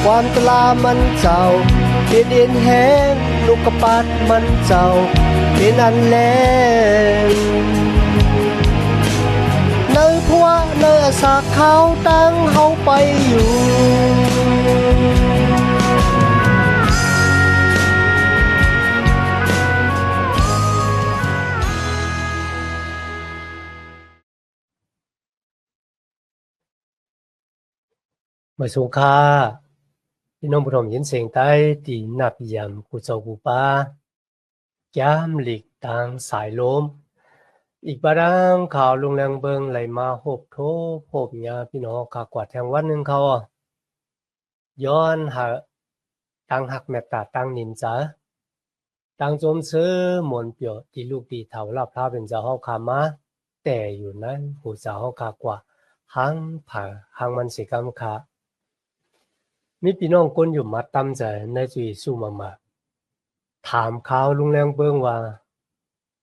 ความตลามันเจ้าเป็นเอ็นแห้งลูกกระปัดมันเจ้าเป็นอันแลงเนื้อพัวเนื้อสากเขาตั้งเฮาไปอยู่มาสงค่าพี่น้องผู้ชมยินเสียงใต้ตีนับยำกูเจ้ากูป้าย้ำหลีกทางสายลมอีกบารังข่าวลงแรงเบิงไหลมาหบโทพบยาพี่น้องขากวาดแทงวันหนึ่งเขาย้อนหาตั้งหักแมตตาตั้งนินจ้าตั้งจมซื้อหมนเปียวที่ลูกตีเถาลับพาเป็นเจ้าเฮาขามาแต่อยู่นั้นหูเจ้าเฮาขากว่าหังผ่าหังมันสิกรรมขามีพี่น้องคนอยู่มาตำใจในจุยสู้มาถามข่าวลุงแรงเบิงว่า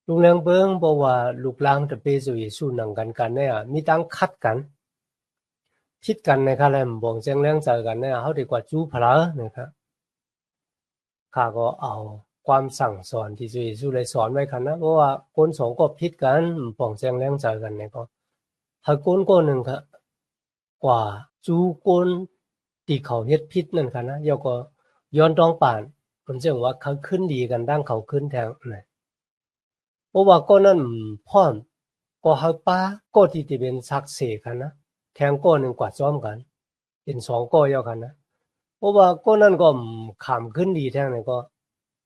ลุงแรงเบิงบอกว่าลูกหลานจะไปจุยสู้นั่งกันเนี่ยมีตั้งคัดกันคิดกันนะครับแล้วบอกแจ้งแรงใจกันเนี่ยเฮาดีกว่าจู้พลานะครับข้าก็เอาความสั่งสอนที่จุยสู้ได้สอนไว้คั่นนะเพราะว่าคนสองก็ผิดกันบอกแจ้งแรงใจกันเนี่ยก็ถ้าคนนึงครับกว่าจู้คนที่เขาเฮ็ดผิดนั่นค่ะนะยก็ย้อนต้องป่านผมจึงว่าเขาขึ้นดีกันดังเขาขึ้นแทงนะเพราะว่าก็นั้นพร้อมก็เฮาป้าก็ที่เป็นศักดิ์ศรีกันนะแทงก็นึงกว่าซ้อมกันเป็น2ก็ยอกันนะเพราะว่าก็นั้นก็ขามขึ้นดีแทงนี่ก็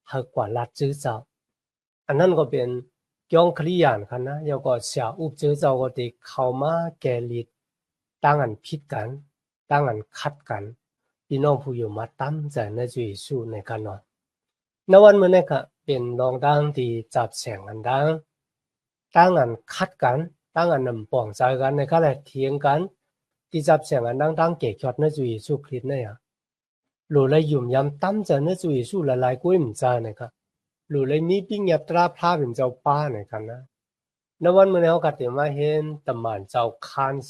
เฮากว่าลัดจื้อเจ้าอันนั้นก็เป็นยองคลียานคันนะยก็เสียอุบจื้อเจ้าก็ติเข้ามาแก่ลิดตั้งอันผิดกันตั้งอันคัดกันพี่น้องผู้อยู่มาตั้มใจในจุยสู้ในกันนอนในวันมื้อนี้ก็เป็นรองดังที่จับแสงอันดังตั้งอันคัดกันตั้งอันนำป้องใจกันในก็แลเถียงกันที่จับแสงอันดังตั้งเกจอดในจุยสู้คริสต์เนี่ยหลู่เลยยุ่มยำตั้มใจในจุยสู้ละลายกุ้ยมใจนะครับหลู่เลยมีปิ้งยับตราพาเป็นเจ้าป้าในกันนะในวันมื้อนี้เฮาก็ได้มาเห็นตำหม่านเจ้าคาน15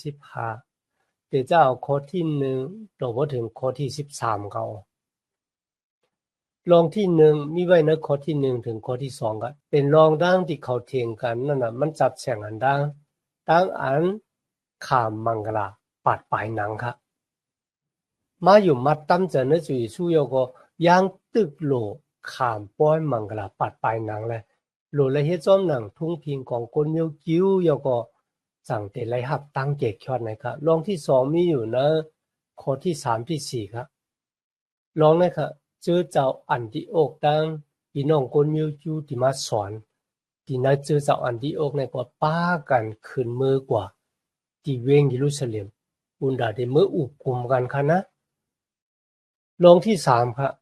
เจ้าข้อที่1ต่อบ่ถึงข้อที่13เขารองที่1มีไว้ในข้อที่1ถึงข้อที่2ก็เป็นรองดังที่เขาเถียงกันนั่นน่ะมันจับแสงอันดังตั้งอันขามมังกลาปาดปลายหนังครับมาอยู่มัดตั้มจะในจุยสู้ยก็ย่างตึกโลขามป้อยมังกลาปาดปลายหนังเลยโลละเฮ็ดจ้อมหนังทุ่งพิงของคนเมียวกิ้วยก็สั่งเตไลหับตั้งเกกยอดนะครับรองที่2มีอยู่นะข้อที่3ที่4ครับรองนะครับเจอเจ้าอันติโอกตั้งพี่น้องคนมิวจูที่มาสอนที่นั้นเจอเจ้าอันติโอกในกว่าป้ากันขึ้นมือกว่าที่เวงเยรูซาเล็มอุนดาได้มืออุกุมกันค่ะนะรองที่3ครับ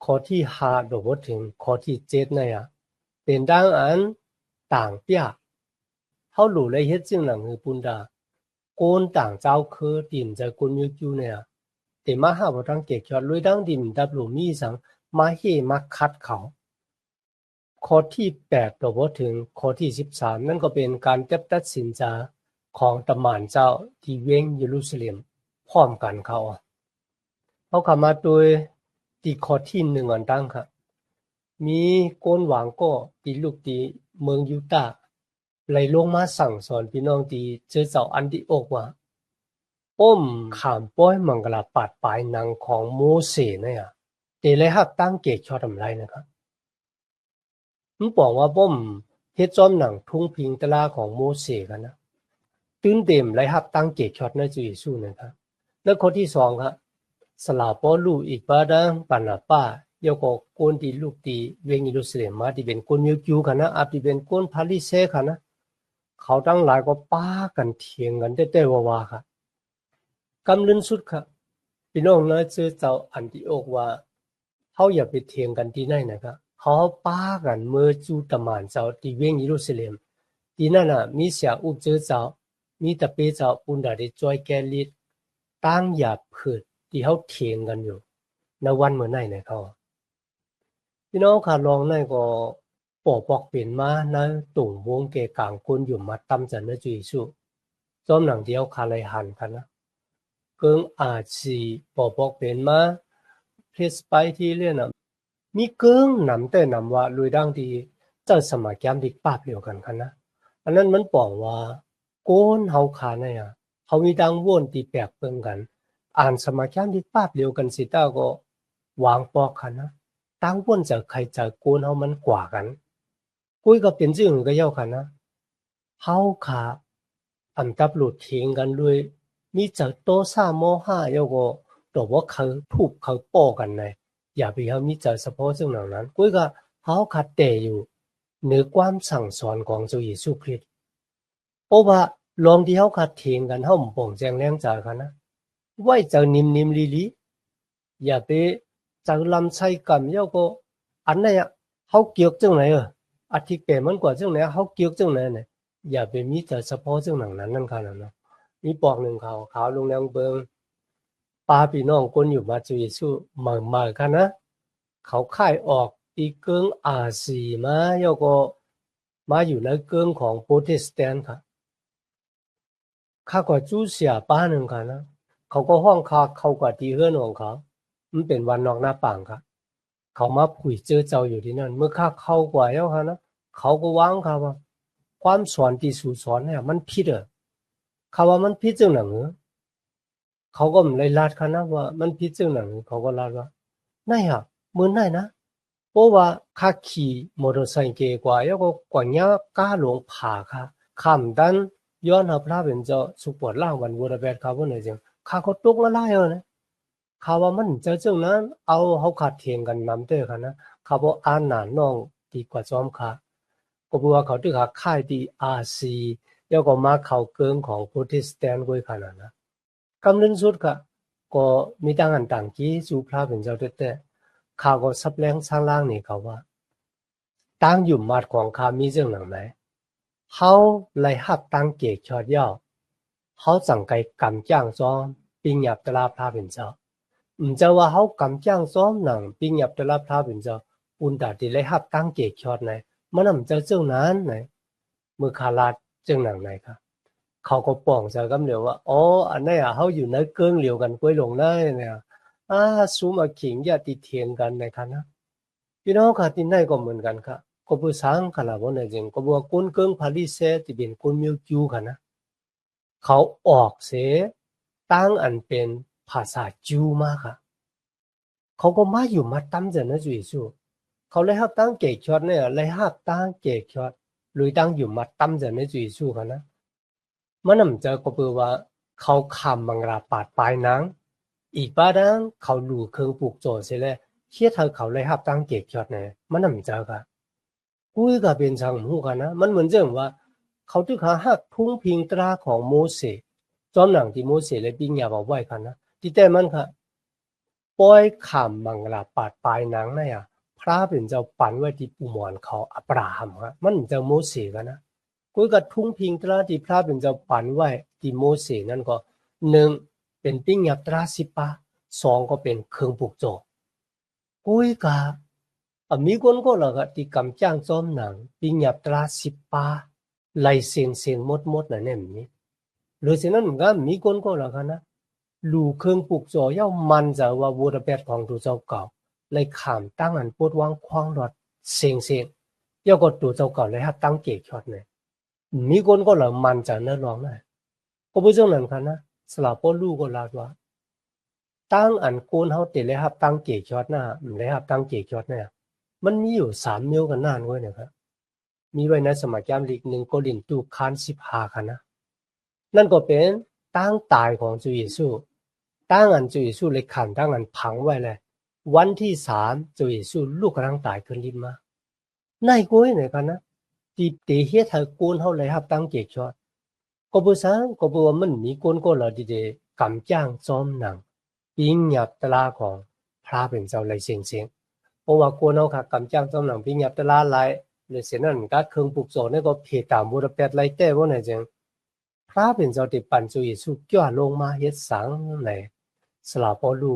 ข้อที่5โดบ่ถึงข้อที่7เนี่ยเป็นดังอันต่างเปียเฮาหลู่เลยเฮ็ดจึงหนังคือปุนดาโกนต่างเจ้าคือดินจะคนมิวจูเนี่ยแต่มาหาบ่ทังเกกยอดลุยดังดินดับหลู่มีสังมาเฮมาคัดเขาข้อที่8ต่อบ่ถึงข้อที่13นั่นก็เป็นการตัดสินใจของตำหม่านเจ้าที่เวงเยรูซาเล็มพร้อมกันเขาเข้ามาโดยที่ข้อที่1อันตั้งครับมีโกนหวังก็ที่ลูกที่เมืองยูตาห์ไหลลงมาสั่งสอนพี่น้องที่เจอเจ้าอันติโอกว่าขามป้อยมังกลาปาดปลายหนังของโมเสสเนี่ยเตเลยหับตั้งเกกชอทำไรนะครับมันบอกว่าเฮ็ดจอมหนังทุ่งพิงตะลาของโมเสสกันนะตื่นเต็มไหลหับตั้งเกกชอดในจุยสู้นะครับแล้วข้อที่2ครับสลาปอลูอีกบาดังปานาป้ายก็คนที่ลูกที่เวงเยรูซาเล็มมาที่เป็นคนมิวจูกันนะอาจที่เป็นคนพาริเซกันนะเขาทั้งหลายก็ป้ากันเถียงกันแต่ว่าค่ะกำลังสุดค่ะพี่น้องน้อยเจอเจ้าอันติโอกว่าเฮาอย่าไปเถียงกันที่ไหนนะครับเขาป้ากันเมื่อจูตะหม่านเจ้าที่เวงเยรูซาเล็มที่นั่นน่ะมีเสียอุบเจอเจ้ามีตะเปเจ้าปุนดาได้จอยแกลิดตั้งหยาบพืชที่เฮาเถียงกันอยู่ในวันเมื่อไหร่นะเขาพี่น้องค่ะลองนั่นก็ปอปอกเป็นมาในตุ่งวงเกกลางคนอยู่มาตำจันนะจุยสุจอมหนังเดียวคาเลยหันกันนะเกิงอาจสิปอปอกเป็นมา เพลสไปที่เรียนมีเกิงนำแต่นำว่าลุยดังที่เจ้าสมัยแกมดิกปาบเดียวกันนะอันนั้นมันบอกว่าโกนเฮาขาเนี่ยเขามีดังว่นที่แปลกเปิงกันอ่านสมัยแกมดิกปาบเดียวกันสิตาก็วางปอกกันนะตั้งว่นจะใครจะโกนเฮามันกว่ากันกุ้ยก็เป็นสิ่งก็เย้ากันนะเฮาขาอันตับหลุดทิ้งกันด้วยมีจะโตซ่าโมห้าเย้าก็ตัวว่าเขาทุบเขาโป้กันเลยอย่าไปเขามีจะเฉพาะซึ่งเหล่านั้นกุ้ยก็เฮาขาเตอยู่เหนือความสั่งสอนของพระเยซูคริสต์เพราะว่าลองที่เฮาขาเถียงกันเฮาบ่งแจงแรงใจกันนะไว้จะนิ่มๆลีๆอย่าไปจะลำใช้กรรมเย้าก็อันนั้นเฮาเกี่ยวจังไหนอธิเปมันกว่าจังไหนเฮาเกี่ยวจังไหนเนี่ยอย่าไปมีแต่เฉพาะจังนั้นนั่นค่ะนะมีปอกหนึ่งเขาลงแรงเบิงป้าพี่น้องคนอยู่มาพระเยซูมากันนะเขาค่ายออกอีเกิงอาซีมาเย้าก็มาอยู่ในเกิงของโปรเตสแตนต์ค่ะข้าก็จู้เสียป้าหนึ่งค่ะนะเขาก็ห้องเขาก็ที่เฮือนของเขามันเป็นวันนอกหน้าต่างค่ะเขามาคุยเจอเจ้าอยู่ที่นั่นเมื่อข้าเข้ากว่าแล้วค่ะนะเขาก็วางค่ะว่าความสอนที่สู่สอนเนี่ยมันผิดเขาว่ามันผิดจังหนังเขาก็เลยลาดค่ะนะว่ามันผิดจังหนังเขาก็ลาดว่านั่นฮะมื้อไหนนะเพราะว่าข้าขี่มอเตอร์ไซค์เก๋กว่าแล้วก็กว่าเนี้ยก้าหลงผ่าค่ะข้ามดันย้อนหาพระเป็นเจ้าสุปวดล่างวันวัวระเบิดเขาว่าไหนจังข้าก็ตกละลายนะข้าว่ามันเจอจังนั้นเอาเขาขัดเถียงกันนำเต้ค่ะนะเขาบอกอ่านหนานน้องดีกว่าจอมค่ะก็บอกว่าเขาที่ขาค่ายดีอาซีแล้วก็มาเข้าเกิงของโปรเตสแตนต์ด้วยขนาดนะกำลังสุดค่ะก็มีต่างกันต่างกี้สู่พระเป็นเจ้าแต่ข้าก็สับแรงสร้างล่างนี่เขาว่าตั้งอยู่มาดของข้ามีเรื่องหนังไหนเขาเลยหับตั้งเกกชอดย่อเขาสั่งไก่กำจ้างซ้อมปิงหยับตลาพระเป็นเจ้าจะว่าเขากำจ้างซ้อมหนังปิงหยับตลาพระเป็นเจ้าอุนดาที่เลยหับตั้งเกกชอดไหนมันนำเจ้าเจ้านั้นไหนมือคาลาดเจ้าหนังไหนครับเขาก็ป้องใจกำเหลียวว่าอ๋ออันนี้เขาอยู่ในเกิงเหลียวกันกล้วยหลงได้เนี่ยซูมาขิงอย่าติเทียงกันในคณะพี่น้องค่ะที่ไหนก็เหมือนกันค่ะก็ผู้สร้างขนาดนั้นจริงก็บอกคนเกิงพาริเซที่เป็นคนมิวจิวกันนะเขาออกเสียตั้งอันเป็นภาษาจิวมากค่ะเขาก็มาอยู่มาตั้มจะนะจุยสู้เขาเลยหับตั้งเกกช็อตเนี่ยเลยหับตั้งเกกช็อตหรือตั้งอยู่มาตั้มจะนะจุยสู้กันนะมันนำเจอก็เปือว่าเขาคำบังราปาดปลายนางอีกบ้าดังเขาหลู่เครื่องปลูกโจเสียเลยเชี่ยเธอเขาเลยหับตั้งเกกช็อตเนี่ยมันนำเจอค่ะกุ้ยก็เป็นช่างหูกันนะมันเหมือนเรื่องว่าเขาที่ขาหักทุ่งพิงตราของโมเสสจอมหนังที่โมเสสเลยปิ้งยาบอกไว้กันนะที่แต่มันค่ะปล่อยขำบังลาปาดปลายนางเนี่ยพระเป็นเจ้าปันไว้ที่ปูหมอนเขาอับราฮัมครับมันเจ้าโมเสสกันนะกุ้ยก็ทุ่งพิงตราที่พระเป็นเจ้าปันไว้ที่โมเสสนั่นก็หนึ่งเป็นปิ้งยาตราสิปาสองก็เป็นเครื่องปลูกโจกุ้ยก็มีคนก็ละก็ที่กำจ้างจอมหนังปิ้งยาตราสิปาลายเสียงมดนะเนี่ยมีหรือฉะนั้นก็มีคนก็ละกันนะลูกเครื่องปลูกโจย่ามันจะว่าวัวระเบิดของตัวเจ้าเก่าเลยขามตั้งอันปวดวางควางรถเสียงย่าก็ตัวเจ้าเก่าเลยฮับตั้งเกกช็อตเนี่ยมีคนก็ละมันจะเนื้อร้องนะก็พูดเรื่องนั้นกันนะสลับพ่อลูกก็ลาดว่าตั้งอันโกนเขาติดเลยฮับตั้งเกกช็อตนะเลยฮับตั้งเกกช็อตเนี่ยมันมีอยู่3 นิ้วกันนานด้วยนะครับมีไว้ในสมัยแกมลีก1 โครินธ์คาน15ค่ะนะนั่นก็เป็นตั้งตายของจุเยซูตั้งอันจุเยซูเลยขันตั้งอันพังไว้เลยวันที่3จุเยซูลูกกำลังตายขึ้นลิ้นมาในกุ้ยไหนกันนะที่เตะเฮียไทยกูนเขาเลยครับตั้งเกกช็อตก็ผู้สร้างก็บอกว่ามันมีคนก็เลยที่จะกำจ้างจอมหนังปิงหยับตลาของพระเป็นเจ้าเลยเสียงเพราะว่าคนเขาค่ะกำจ้างจอมหนังปิงหยับตลาหลายเลยเสียนั่นก็เครื่องปลูกโจนี่ก็เพตามบุรเพดไล่แต่ว่าไหนจังพระเป็นเจ้าที่ปันจุเยซูย่อลงมาเฮ็ดสังในสลาปอลู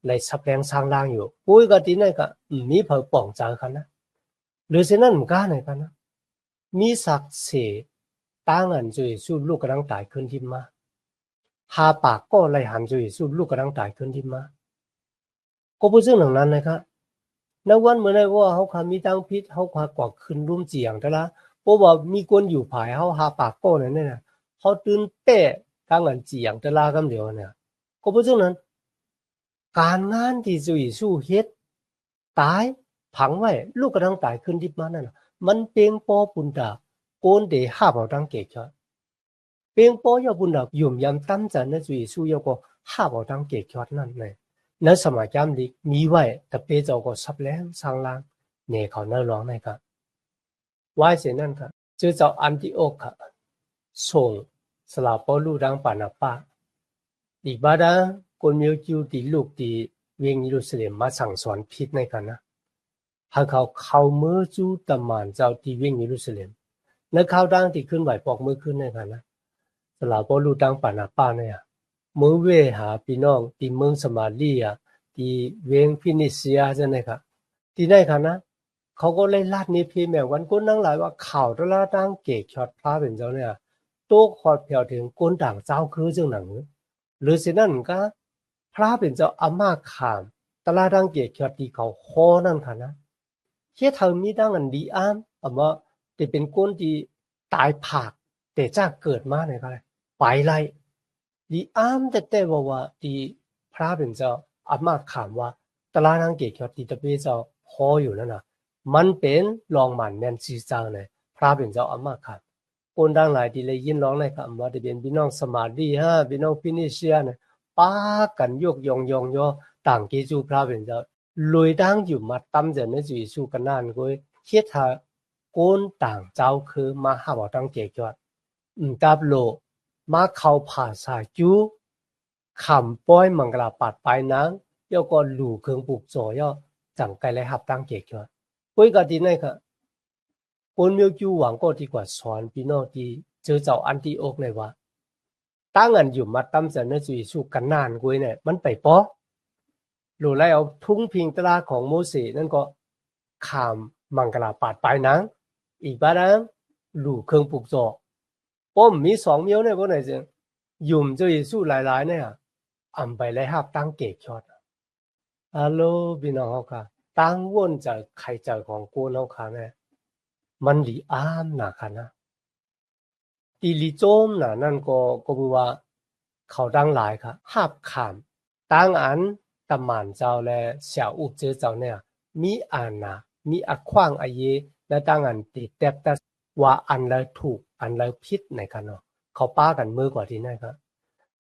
เลยสับแรงสร้างล่างอยู่ปุ้ยก็ที่นั่นก็มีเผอป่องใจกันนะหรือเช่นนั้นมันก็ไหนกันนะมีศักดิ์ศรีตั้งอันจุเยซูลูกกำลังตายขึ้นที่มาหาปากก็เลยหันจุเยซูลูกกำลังตายขึ้นที่มา ก็พูดซึ่งหนังนั้นนะครับนักวันเมื่อไรว่าเขาคามีตั้งพิษเขาคากว่าขึ้นรุ่มเจียงแต่ละเพราะว่ามีคนอยู่ภายเขาหาปากโก้นั่นเนี่ยเขาตื่นเต้ตั้งอันเจียงแต่ละคำเดียวเนี่ยก็พูดซึ่งนั้นการงานที่จุยสู้เฮ็ดตายผังไว้ลูกกระทั่งตายขึ้นดิบมานั่นมันเป็นปอปุนดาโกนเดห้าเบาดังเกจเป็นปอยาปุนดายุ่มยำตั้มจันนะจุยสู้ยาก็ห้าเบาดังเกจนั่นเลยนั่นสมัยจำดิมีไว้แต่เปเจ้าก็สับแรงสร้างล่างเนี่ยเขาเนื้อร้องไหนครับว่าเช่นนั้นครับเจ้าอันติโอกค่ะส่งสลาปอลูดังปานาปาอีกบ้าดังคนมีจิวตีลูกตีเวียงยิรุสเลมมาสั่งสอนพิษในกันนะหากเขาเมื่อจูตมานเจ้าที่เวียงยิรุสเลมนักข่าวดังที่ขึ้นไหวปอกมือขึ้นในกันนะสลาปอลูดังปานาปาเนี่ยเมื่อเวหาพี่น้องที่เมืองสมาลีอ่ะที่เวียงฟินิเซียใช่ไหมครับที่ไหนกันนะเขาก็เลยลาดนี้พี่แม่วันก้นนั่งหลายว่าข่าวตลาดดังเกกช็อตพระเป็นเจ้าเนี่ยโต๊ะขอดเพียวถึงก้นด่างเจ้าคือจังหนังหรือสินั่นก็พระเป็นเจ้าอามาขามตลาดดังเกกช็อตที่เขาคอนั่นค่ะนะเฮ็ดเธอมีดังอันดีอ้ามว่าจะเป็นก้นที่ตายผากแต่จ้าเกิดมาเนี่ยก็เลยไปไล่ดีอ้ามแต่ว่าที่พระเป็นเจ้าอามาขามว่าตลาดดังเกกช็อตที่ตะเปเจ้าคออยู่นั่นน่ะมันเป็นรองหมันแมนซีจังเลยพระเป็นเจ้าอามาขามคนดังหลายที่เลยยินร้องในคำว่าจะเป็นพี่น้องสมาดีฮะพี่น้องฟินิเชียเนี่ยป้ากันยกยองย่อต่างกิจูพระเป็นเจ้าลุยดังอยู่มาตั้มจะในจุยสู้กันนั่นก็เฮ็ดให้คนต่างเจ้าคือมาหาว่าตั้งเกจอดตับโลมาเข้าภาษาจูคำป้อยมังกรปาดปลายนางย่อก็หลู่เครื่องปลูกโจย่อจังไกลเลยหับตั้งเกจอดปุ้ยกะดีในค่ะคนมีจูหวังก็ดีกว่าสอนพี่น้องที่เจอเจ้าอันติโอกเลยว่าตั้งอันอยู่มาตั้มจะในจุยสู้กันนานกุ้ยเนี่ยมันไปป้อหลู่ไล่เอาทุ่งพิงตราของโมเสสนั่นก็ขามมังกรปาดปลายนางอีกบ้านหลู่เครื่องปลูกโจป้อมมี2เมียวเนี่ยบ่ไหนจังยุ่มเจ้าเยซูหลายๆเนี่ยอำไปเลยหับตั้งเกกช็อตฮัลโหลพี่น้องเฮาค่ะตั้งวนจะใครจะของกูเฮาค่ะเนี่ยมันหลีอ้ามหนาค่ะนะตีลีโจมน่ะนั่นก็บอกว่าเขาดังหลายค่ะหับขามตั้งอันตะหมานเจ้าและเสี่ยวอุบเจอเจ้าเนี่ยมีอันน่ะมีอักขวางอาเยและตั้งอันติดแต่ว่าอันละถูกอันละผิดในกันเนาะเขาป้ากันมือกว่าที่นั่นครับ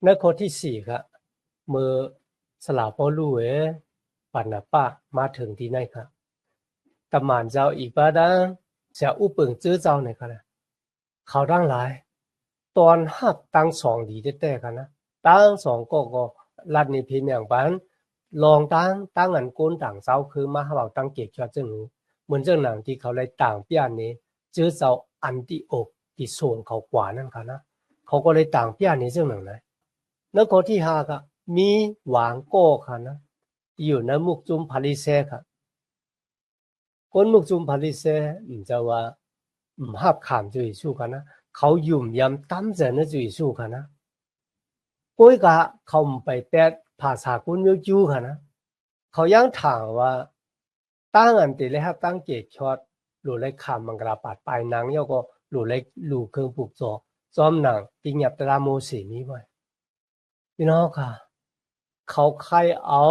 ในข้อที่4ครับมือสลาปอลูปันนะป้ามาถึงที่นั่นครับตะหมานเจ้าอีกบ้าดังเสี่ยวอุบเปิงเจอเจ้าในกันเขาดังหลายตอนหับตั้ง2ดีแต่กันนะตั้ง2ก็ลัดนี่พี่แมงปันลองตั้งอันโกนต่างเจ้าคือมาหาตั้งเกกชอจึงเหมือนเจ้าหนังที่เขาเลยต่างเปียนนี้เจอเจ้าอันติโอกที่ส่งเขากว่านั่นค่ะนะเขาก็เลยต่างเปียนนี้เจ้าหนังนะแล้วข้อที่5ก็มีหวางโก้ค่ะนะอยู่ในมุกจุมพาริเซค่ะคนมุกจุมพาริเซจะว่าหับขามจุยสู้กันนะเขายุ่มยำตั้มเจนจุยสู้กันนะปุ้ยกะเขาไปแต่ภาษากุนยูจูค่ะนะเขายังถามว่าตั้งอันติเลยครับตั้งเกตช็อตหลุเลยคำมังกรปาดปลายนางย่อก็หลุเลยหลู่เครื่องปลูกจอจอมหนังปิงหยับตราโมสีนี้ไว้พี่น้องค่ะเขาใครเอา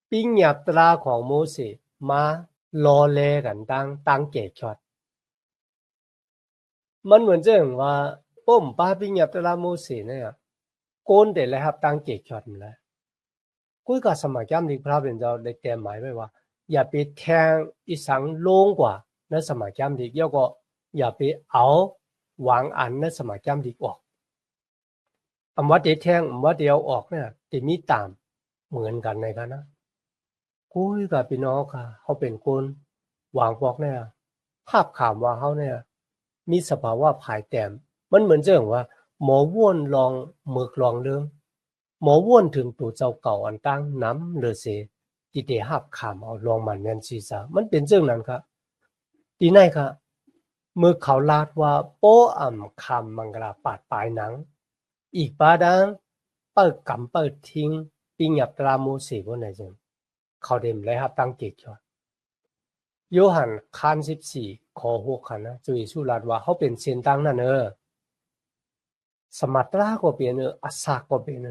ปิงหยับตราของโมเสสมารอเลกันตั้งเกตช็อตมันเหมือนจะเห็นว่าป้มป้าปิงหยับตราโมเสสเนี่ยโกนเดเลยครับตั้งเกตช็อตมาแล้วกุยกับสมัยจำดีพระเป็นเจ้าได้แก้หมายไว้ว่าอย่าไปแทงอีสังลงกว่าในสมัยจำดีเยอะก็อย่าไปเอาหวังอันในสมัยจำดีออกอำว่าเดแทงอำว่าเดียวออกเนี่ยจะมีตามเหมือนกันในกันนะกุยกับพี่น้องค่ะเขาเป็นคนหวังบอกเนี่ยภาพข่าวว่าเขาเนี่ยมีสภาวะภายแต้มมันเหมือนจะอย่างว่าหมอว่นลองหมึกลองเรื่องหมอว่นถึงตัวเจ้าเก่าอันตั้งน้ำเลือเสที่เดหับขามเอาลองมันแมนซีซามันเป็นเรื่องนั้นครับทีไหนครับเมื่อเขาลาดว่าโป้อ่ำคำมังกรปาดปลายหนังอีกปาดังเปิดกำเปิดทิ้งปิงหยับตราโมเสว่าไหนจัง เขาเดมเลยครับตั้งเกตชอดโยหันคาน14ข้อ6ค่ะนะจุยสุรัตว่าเขาเป็นเส้นตั้งนั่นสมัตราก็เป็นอัสสากก็เป็น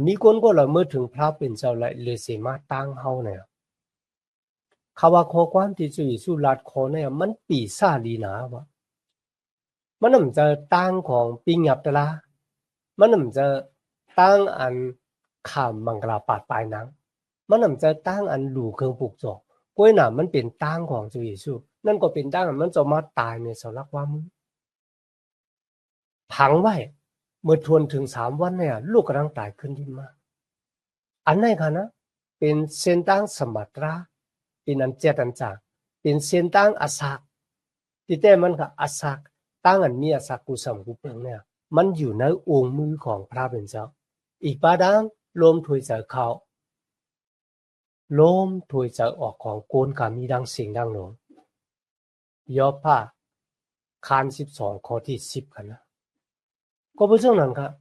มีคนก็ละเมื่อถึงพระเป็นเจ้าและเลยเสมาตั้งเฮาเนี่ยคำว่าข้อความที่จุยสุรัตขอเนี่ยมันปีศาจลีนาวะมันน่ะจะตั้งของปิงยับตะละมันน่ะจะตั้งอันขามมังกรปาดปลายหนังมันน่ะจะตั้งอันหลู่เครื่องปลูกจอกก้วยหนามันเป็นตั้งของจุยสุนั่นก็เป็นตั้งมันจะมาตายในสลักว่ามึงผังไว้เมื่อทวนถึง3 วันเนี่ยลูกกำลังตายขึ้นที่มาอันไหนคะนะเป็นเส้นตั้งสมัตราเป็นอันเจตันจากเป็นเส้นตั้งอาศักที่แต่มันก็อาศักตั้งอันมีอาศักกุสัมกุเปิงเนี่ยมันอยู่ในองค์มือของพระเป็นเจ้าอีกบาดังลมถวยจากเขาลมถวยจากออกของโกนกามีดังเสียงดังหลงยอผ้าคาน12ข้อที่10กันนะก็เพราะฉะนั้นครับ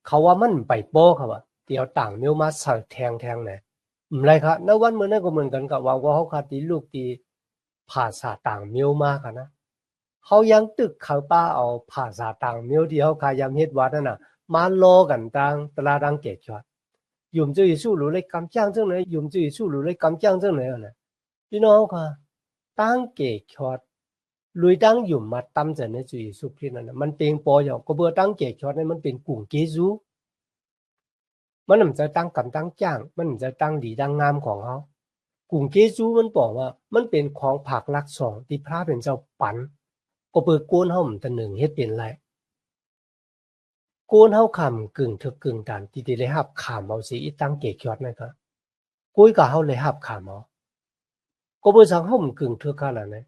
เขาว่ามันไปโป้ครับว่าเดี๋ยวต่างเมียวมาใส่แทงเนี่ยอะไรครับณวันเมื่อนั้นก็เหมือนกันกับว่าเขาคาตีลูกตีภาษาต่างเมียวมากนะเขายังตึกเขาป้าเอาภาษาต่างเมียวที่เขาขายำเฮ็ดวัดนั่นน่ะมาโลกันต่างตลาดดังเกจอดยุ่มจะอยู่สู้หรือเลยกำจ้างจังเลยยุ่มจะอยู่สู้หรือเลยกำจ้างจังเลยนะพี่น้องค่ะตั้งเกจอดลุยตั้งยุ่มมาตั้มจะในจุยสุขที่นั่นมันเป็นปออย่างก็เบื่อตั้งเกจอดนี่มันเป็นกุ่งเกจูมันน่ะจะตั้งกำตั้งจ้างมันจะตั้งดีตั้งงามของเขากุ่งเกจูมันบอกว่ามันเป็นของผักลัก2ที่พระเป็นเจ้าปันก็เปิดโกนเฮามันตะหนึ่งเฮ็ดเป็นไรโกนเฮาคำกึ่งถึกกึ่งตานที่ได้รับขามเอาสิอีตั้งเกจอดนะครับกุ้ยก็เฮาเลยรับขามเอาก็เปิดสังเฮามันกึ่งถึกขนาดนั้น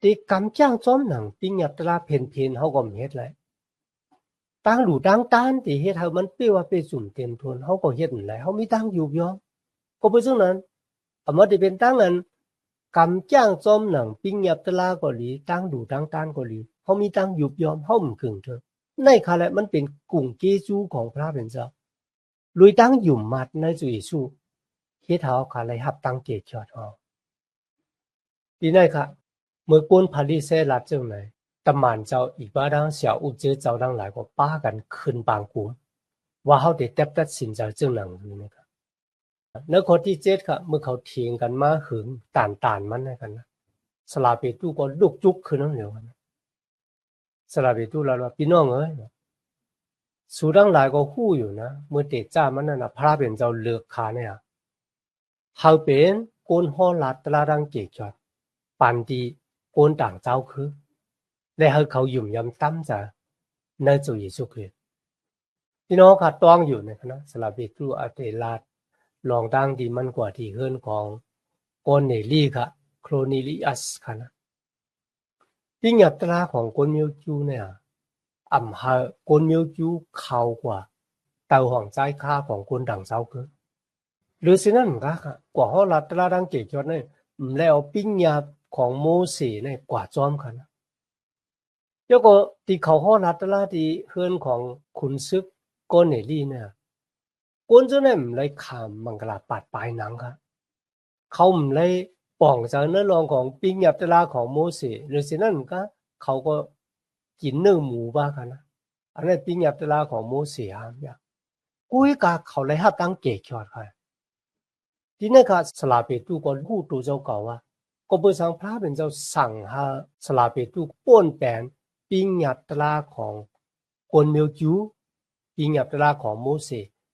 ที่กำจ้างจ้อมหนังปิ้งยับตราเพนเฮาก็เฮ็ดไรตั้งหลู่ตั้งต้านที่เฮ็ดให้มันเปรี้ยวว่าไปสุ่มเต็มทนเฮาก็เฮ็ดนั่นแหละเฮามีตั้งอยู่ยอมก็เปิดจังนั้นมาได้เป็นตั้งนั้นกำจ้างจ้อมหนังปิ้งยับตราก็หลีตั้งหลู่ตั้งต้านก็หลีเฮามีตั้งอยู่ยอมเฮามันกึ่งถึกในคาแลมันเป็นกุ่งเกจูของพระเป็นเจ้าลุยตั้งหยุ่มมัดในจุยสู้เฮ็ดเฮาคาแลรับตั้งเกจอดเฮาดีในค่ะเมื่อก้นพาริเซรัดจังไหนตำหมันเจ้าอีกบ้าดังเสี่ยวอุเจเจ้าดังหลายก็ป้ากันขึ้นบางกุมว่าเฮาได้ตัดสินใจจังหนังอยู่นะครับในข้อที่7ค่ะเมื่อเขาเถียงกันมาหึงต่านมันให้กันนะสลาเปตุก็ลุกจุกขึ้นนั่นเหลียวกันสลาเปตุลาว่าพี่น้องเอ้ยสูดังหลายก็ฮู้อยู่นะเมื่อเตจ้ามันนั่นน่ะพระเป็นเจ้าเลือกขาเนี่ยเฮาเป็นโกนฮอลัดตลาดังเกจอดปันดีโกนต่างเจ้าคือและเฮาเขายุ่มยำตั้มจะในจุยสุคือพี่น้องค่ะต้องอยู่ในคณะสลาเปตุอาเตลาดลองตั้งดีมันกว่าที่เฮือนของโกนเนลี่ค่ะโครนิลิอัสค่ะนะปิ้งยับตราของโกนมิวจูเนี่ยหาโกนมิวจูเขากว่าเต่าห่องใจค่าของคนดังเจ้าคือหรือสินั่นก็ค่ะกว่าเฮาลัดตราดังเกจอดเนี่ยแล้วปิ้งยับของโมเสเนี่ยกว่าจอมค่ะนะแล้วก็ที่เขาเฮาลัดตราที่เฮือนของขุนศึกโกนเนลี่เนี่ยโกนจะเนี่ยเลยขามมังกรปาดปลายหนังค่ะเขาเลยป่องจากเนื้อรองของปิ้งยับตราของโมเสหรือสินั่นก็เขาก็กินเนื้อหมูบ้ากันนะอันนั้นปิ้งยับตราของโมเสหามอย่างกุ้ยกาเขาเลยรับตั้งเกจอดค่ะทีนี้ค่ะสลาเปตุก็ฮู้ตัวเจ้าเก่าว่าก็เปิดสังพระเป็นเจ้าสั่งหาสลาเปตุป้นแปลนปิ้งยับตราของกวนเมียวจูปิ้งยับตราของโมเส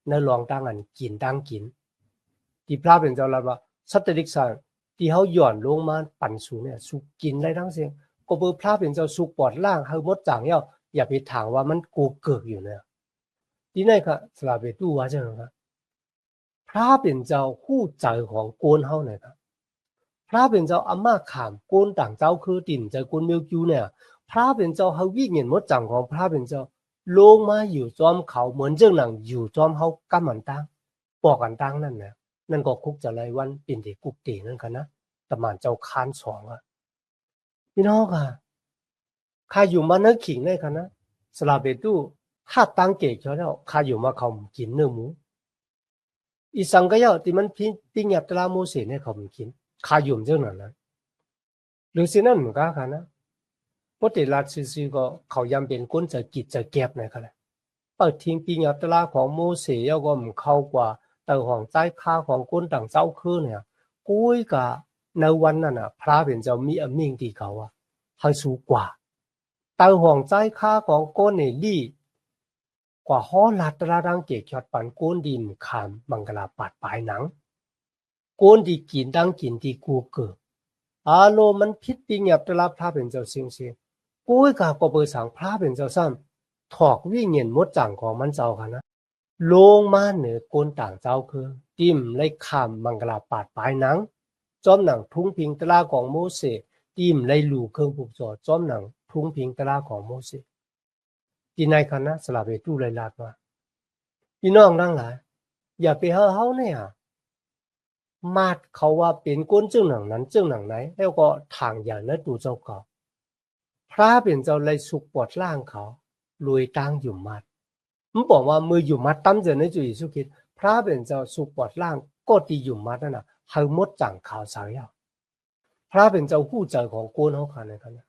ในรองตั้งอันกินตั้งกินที่พระเป็นเจ้าละว่าสัตตริกษาที่เขาหย่อนลงมาปั่นสูเนี่ยสุกินได้ทั้งเสียงก็เปิดพระเป็นเจ้าสุกปอดล่างให้มดจางอย่าไปถางว่ามันโกเกิกอยู่เนี่ยทีนี้ค่ะสลาเปตุว่าจังครับพระเป็นเจ้าคู่ใจของโกนเฮาเนี่ยครับพระเป็นเจ้าอามาขามโกนต่างเจ้าคือติ่นใจโกนเมียวจูเนี่ยพระเป็นเจ้าเฮาวิ่งเห็นมดจังของพระเป็นเจ้าลงมาอยู่จอมเขาเหมือนเจ้าหนังอยู่จอมเฮากำมันตั้งปอกกันตั้งนั่นนะนั่นก็คุกจะไรวันปิ่นเด็กกุกตีนั่นกันนะตะหมันเจ้าค้านสองอ่ะพี่น้องค่ะข้าอยู่มาเนื้อขิงได้กันนะสลาเปตุถ้าตั้งเกจเขาแล้วข้าอยู่มาเขากินเนื้อหมู อีสังก็ยาวที่มันปิ้งยับตลาโมเสเนี่ยเขาไม่กินขายยุ่มเจ้าหนั้นหรือสิ่งนั้นเหมือนกันค่ะนะเพราะแต่ละซื่อๆก็เขายำเป็นก้นจะกิจจะแก็บนะครับเปิดทิ้งปิ้งยับตลาของโมเสแล้วก็มันเข้ากว่าแต่ของใจค่าของก้นต่างเจ้าคือเนี่ยกุ้ยกับในวันนั้นพระเป็นเจ้ามีอมิ่งที่เขาให้สูงกว่าแต่ของใจค่าของก้นในลี่กว่าห้อลัดตราดังเกียรติปันก้นดินขามบังกลาปัดปลายหนังก้นที่กินดังกินที่กูเกิดอาโลมันพิษปิงยับตลาพระเป็นเจ้าเสียงเสียงกุ้ยกับก็เปิดสังพระเป็นเจ้าซ้ำถอกวิ่งเงินมดจังของมันเจ้าค่ะนะลงมาเหนือก้นต่างเจ้าคือติ่มเลยขามบังกลาปัดปลายหนังจอมหนังทุ่งพิงตลาของโมเสสติ่มเลยหลู่เครื่องผูกจอจอมหนังทุ่งพิงตลาของโมเสสที่ในคณะสลับไปตู้เลยลาดว่าพี่น้องทั้งหลายอย่าไปเฮ่อเฮาเนี่ยมาดเขาว่าเป็นก้นจึงหนังนั้นจึงหนังไหนแล้วก็ทางอย่างนั้นดูเจ้าเขาพระเป็นเจ้าเลยสุกปวดล่างเขารวยตั้งอยู่มัดมันบอกว่ามืออยู่มัดตั้มเจอในจุดสุขิตพระเป็นเจ้าสุกปวดล่างก็ตีอยู่มัดนั่นน่ะให้มดจังข่าวสาวยาวพระเป็นเจ้าผู้เจอของก้นเขาค่ะในคณะ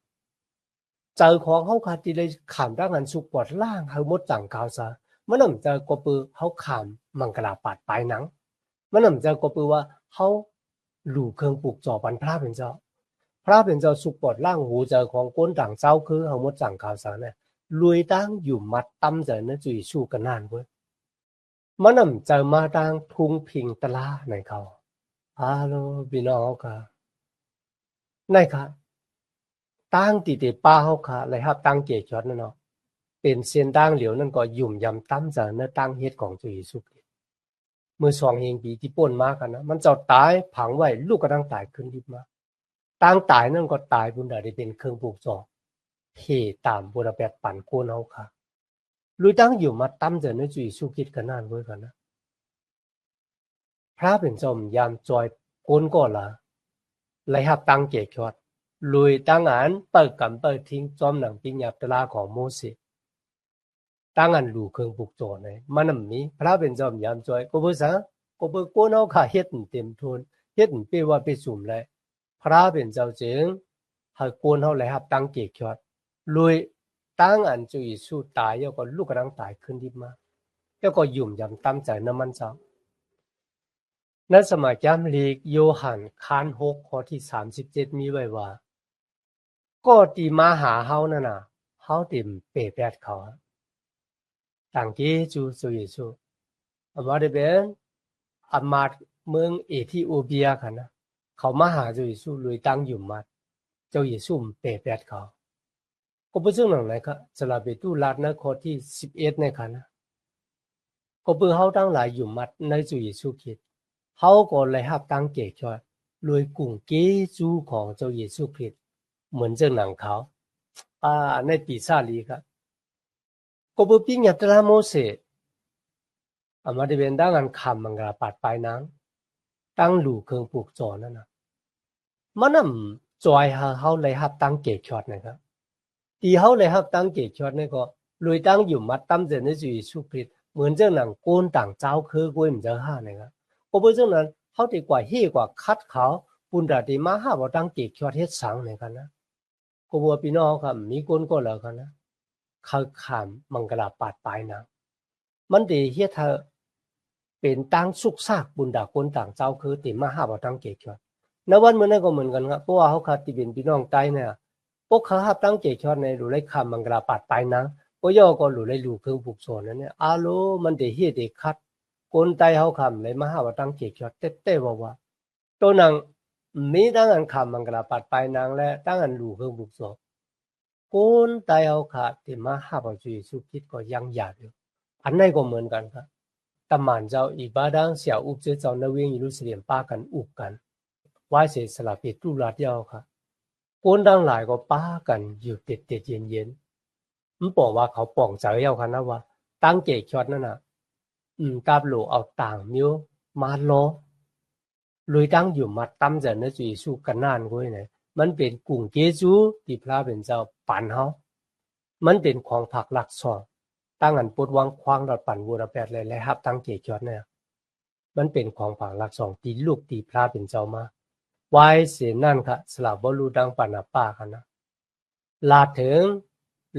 เจอของเขาค่ะที่เลยขามด้านนั้นสุกปวดล่างให้มดจังข่าวสามันน่ะเจอกปือเขาขามมังกรปาดปลายหนังมันน่ะเจอกปือว่าเขาหลู่เครื่องปลูกจ่อปันพระเป็นเจ้าพระเป็นเจ้าสุกปอดล่างหูเจอของก้นต่างเจ้าคือเขามดจังข่าวสารเนี่ยรวยตั้งอยู่มัดตั้มเจอเนี่ยจุยสู้กันนานเว้ยมันน่ะเจอมาตั้งทุ่งพิงตลาในเขาฮัลโหลพี่น้องเขาค่ะในค่ะตั้งตีเตป้าเขาค่ะเลยครับตั้งเกียรติยศนั่นเนาะเป็นเส้นตั้งเหลียวนั่นก็ยุ่มยำตั้มเจอเนี่ยตั้งเฮ็ดของจุยสู้เมื่อ2 เฮงปีที่ป่นมากันนะมันจะตายผังไว้ลูกก็ตั้งตายขึ้นดิบมาตั้งตายนั่นก็ตายบุญได้เป็นเครื่องปลูกจอเพตามบุรแปดปั่นโกนเอาค่ะลุยตั้งอยู่มาตั้มเจอในจุยสู้คิดกันนานไว้กันนะพระเป็นจอมยามจอยโกนก็ละเลยหับตั้งเกจอดลุยตั้งอันเปิดกันเปิดทิ้งจอมหนังปิญญาตลาของโมเสสตั้งอันลูเครื่องปลูกจอในมันมีพระเป็นจอมยามจอยก็บ่ซังก็บ่โกนเอาค่ะเฮ็ดเต็มทุนเฮ็ดเปว่าไปสุ่มเลยพระเป็นเจ้าจึงให้โกนเฮาเลยครับตั้งเกจอดลุยตั้งอันจุยสู้ตายแล้วก็ลูกกำลังตายขึ้นดิบมาแล้วก็ยุ่มยำตั้มใจน้ำมันเจ้าในสมัยจำลีกโยหันคาน6ข้อที่37มีไว้ว่าก็ตีมาหาเฮานั่นน่ะเฮาติมเปแปดเขาต่างเกจูสุยสู้อมาได้เป็นอามาดเมืองเอธิโอเปียค่ะนะเขามาหาจุยสู้ลุยตั้งอยู่มาเจ้าเยซูเปแปดเขาก็เป็นเรื่องไหนครับสลับไปตู้ลัดนะข้อที่11ในค่ะนะก็เพื่อเฮาตั้งหลายอยู่มัดในจุยสู้คิดเฮาก็เลยหับตั้งเกจอยรวยกุ่งเกจูของเจ้าเยซูคริสต์เหมือนเจ้าหนังเขาในปีศาจลีครับก็เพื่อปิ้งยัตราโมเสสอามาได้เป็นดังอันคำมังกรปัดปลายนางตั้งหลู่เครื่องปลูกจอนั่นนะมันน่ะจอยเฮาเลยหับตั้งเกจอดนะครับตีเฮาเลยหับตั้งเกจอดนี่ก็รวยตั้งอยู่มัดตั้มเจนในจุยสุคริตเหมือนเจ้าหนังโกนต่างเจ้าคือกูมันจะห้านะครับก็เพราะฉะนั้นเฮาดีกว่าเฮกว่าคัดเขาปุ่นดาดีมาหาบ่ตั้งเกจอดเฮ็ดสังในกันนะก็บ่พี่น้องครับมีคนก็แล้วกันนะเขาขามมังกรปัดปลายนางมันดีเฮ็ดให้เป็นตั้งสุกซากบุญดาคนต่างเจ้าคือติมาหาบ่ตั้งเกจอดในวันมื้อนั้นก็เหมือนกันครับเพราะว่าเขาคัดที่เป็นพี่น้องใต้เนี่ยพวกเขาหับตั้งเกจอดในหรือเลยคำมังกรปัดปลายนางก็ย่อก็หรือเลยลูกเครื่องปลูกสอนนั่นเนี่ยอาโลมันได้เฮ็ดได้คัดคนใต้เขาคำเลยมาหาบ่ตั้งเกจอดเต้ๆว่าตัวนังมีตั้งอันคำมังกรปัดปลายนางและตั้งอันลูกเครื่องปลูกสอนคนใต้เขาขาดที่มาหาบ่จุยสุคิดก็ยังหยาดอยู่อันไหนก็เหมือนกันครับตะหมานเจ้าอิบาดังเสี่ยอุบเจ้าในเวียงเยรูซาเล็มป้ากันอุบกันว่าเสสลับไปตุลาดยาวค่ะคนดังหลายก็ป้ากันอยู่เด็ดๆเย็นๆมันบอกว่าเขาป่องใจยาวค่ะนะว่าตั้งเกจอดนั่นน่ะกาบโลเอาต่างมิ้วมาล้อเลยตั้งอยู่มัดตั้มจะในจุยสู้กันนานก้อยเนี่ยมันเป็นกุ่งเกจูที่พระเป็นเจ้าปันเฮามันเป็นของผักหลักสองตั้งอันปดวังควางดอดปั่นวัวแปดเลยและฮับตั้งเกจอดเนี่ย มันเป็นของผังหลักสองตีลูกตีพระเป็นเจ้ามาไว้เสียนั่นค่ะสลับบ่รู้ดังปานาป้ากันนะลาถึง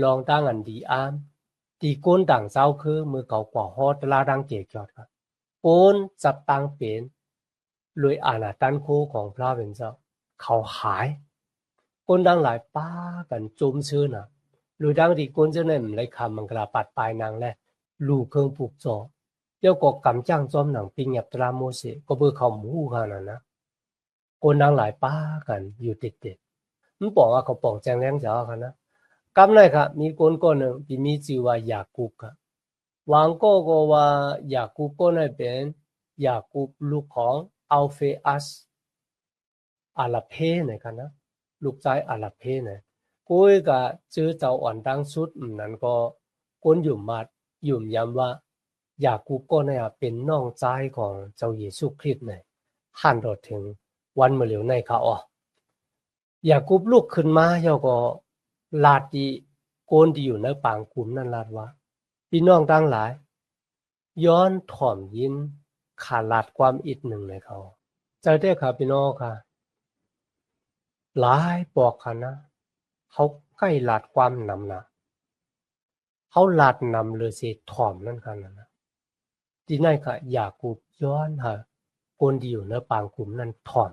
ลองตั้งอันดีอามตีก้นดังเจ้าคือมือเก่ากว่าฮอดลาดังเกียจอดครับก้นจับตังเป็นรวยอาณาตันโคของพระเป็นเจ้าเขาหายก้นดังหลายป้ากันจุ่มชื่อน่ะรวยดังดีก้นเจ้าเนี่ยมันเลยคำมังกราปัดปลายนางแลลูกเครื่องผูกจอเดี๋ยวก็กำจ้างจอมหนังปิงหยับตราโมเสก็เบื่อเขาหมู่ขนาดนะก้นดังหลายป้ากันอยู่ติดๆมันบอกว่าเขาปองแจงแรงจ้าค่ะนะกำไรค่ะมีคนหนึ่งที่มีชื่อว่ายากูบค่ะวางก็ว่ายากูบก็ได้เป็นยากูบลูกของอัลเฟอัสอาลาเพนะครับนะลูกชายอาลาเพเนี่ยกูก็ชื่อเจ้าอ่อนดังสุดนั้นก็คนอยู่มายุ่มย้ำว่ายากูบก็เนี่ยเป็นน้องชายของเจ้าเยซูคริสต์เนี่ยหันรถถึงวันเมื่อเหลียวในค่ะอ๋อยากูบลูกขึ้นมาเฮาก็ลาดที่โกนที่อยู่ในปางกุมนั่นลาดว่าพี่น้องทั้งหลายย้อนถ่อมยินขาลาดความอิดหนึ่งในเขาใจได้ค่ะพี่น้องค่ะหลายบอกค่ะนะเขาใกล้ลาดความนำนะเขาลาดนำเลยสิถ่อมนั่นค่ะนะที่นั่นค่ะยากูบย้อนค่ะโกนที่อยู่ในปางกุมนั่นถ่อม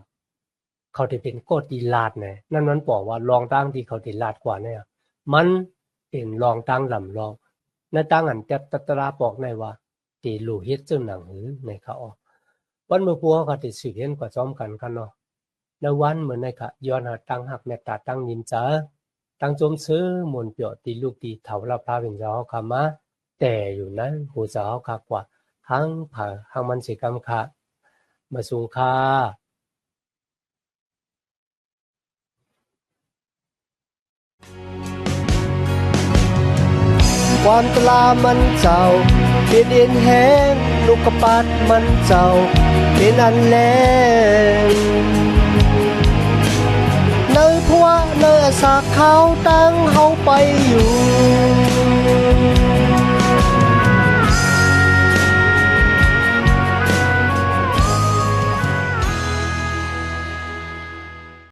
เขาได้เป็นโกดีลาดเนี่ยนั่นมันบอกว่ารองตั้งที่เขาได้ลาดกว่าเนี่ยมันเป็นรองตั้งลำรองในตั้งอันจัตตราบอกในว่าตีลูเฮ็ดเจ้าหนังหือในเขาออกวันเมื่อพวกเขาติดสืบเห็นกว่าซ้อมกันเนาะในวันเหมือนในค่ะย้อนหาตั้งหักเมตตาตั้งยินจ้าตั้งจมซื้อมนเปียวตีลูกตีเถาละพระเป็นเจ้าเขามาแต่อยู่นั้นหูเจ้าเขากว่าหังผ่าหังมันสิกรรมค่ะมาสูงค่าความตลามันเจ้าเป็นเอ็นแห้งลูกกระปัดมันเจ้าเป็นอันแลงเนยพัวเนยสากเขาตั้งเฮาไปอยู่